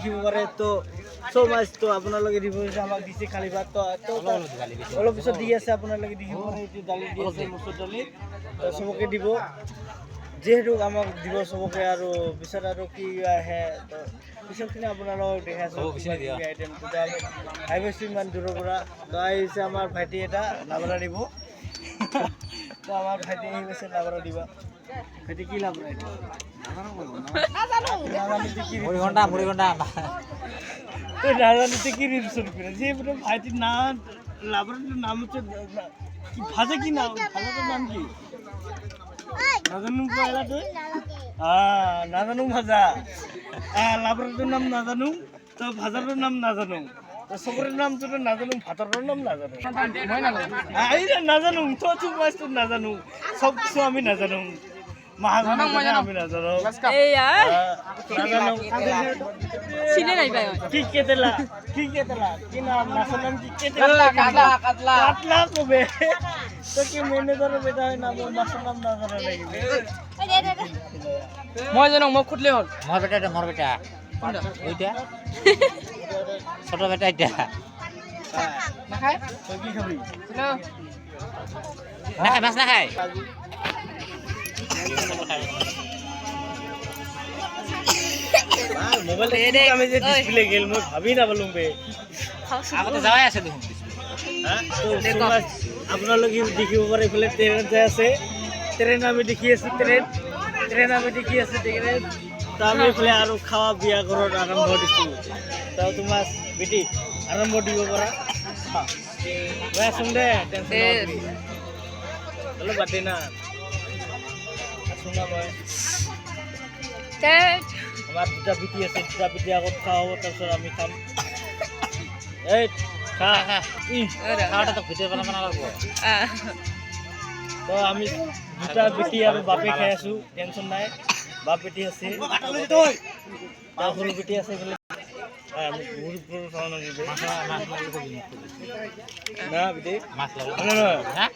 দেখিব পাৰে তো চৌ মাছ তো আপোনালোকে দিব আমাক দিছে খালি ভাত তো অলপ পিছত দি আছে আপোনালোকে দেখিব পাৰে এইটো দালি দি আছে মচুৰ দালি তো চবকে দিব যিহেতু আমাক দিব চবকে আৰু পিছত আৰু কি আহে তো পিছৰখিনি আপোনালোকক দেখাইছোঁ আইটেমটো তো আমি আহি পাইছোঁ ইমান দূৰৰ পৰা তো আহিছে আমাৰ ভাইটি এটা লাবৰা দিব তো আমাৰ ভাইটি আহি গৈছে লাবৰা দিবা ভাইটি কি লাবৰা এইটো নাজানিতে কি রিপোর্ট করে যে ভাইটির নাম লাবরেটরির নাম হচ্ছে কি ভাজা কি নাম ভাজাটার নাম কি নাজানুম পয়লা তুই নাজানুম ভাজা লাবরেটরির নাম নাজানুম তো ভাজাটার নাম নাজানুম তো সবরের নাম তো নাজানুম ভাতরের নাম নাজানুম এই নাজানুম তো চুপ মাছ তো নাজানুম সব কিছু আমি নাজানুম আমি নাজানো এই আর চিনে নাই ভাই কি কেতেলা কি নাম নাসের নাম কি কেতেলা কাতলা কবে তো কি ম্যানেজার বেটা হয় নাম নাসের নাম না জানা লাগবে মই জানো মোক খুটলে হল মোর বেটা ওইটা ছোট বেটা এটা না খায় তো কি খাবি না না খায় মাছ না খায় মোবাইল আমি যে ডিসপ্লে গেল মই ভাবি না বলুম বে আগতে যাওয়াই আছে দেখুন তো আপোনালোকে দেখিব পাৰে এইফালে ট্ৰেইন যাই আছে ট্ৰেইন আমি দেখি আছো ট্ৰেইন আমি দেখি আছো ট্ৰেইন তো আমি এইফালে আৰু খাৱা বিয়া ঘৰত আৰম্ভ দিছোঁ তো তোমাৰ বেটি আৰম্ভ দিব পৰা মই আছোং দে টেনশ্যন অলপ বাদ দে না আছোং না মই আমার দুটা বিটি আছে দুটা বিটি আগত খাওয়া হব তাৰপিছত আমি খাম এই খা খাওয়াটা তো ভিতৰে বানা লাগবো তো আমি দুটা বিটি আৰু বাপে খাই আছো টেনশ্যন নাই বাপ বেটি আছে তাৰ সৰু বেটি আছে বোলে আমি বহুত খাওয়া নাগিব না বেটি মাছ লাগবে না হ্যাঁ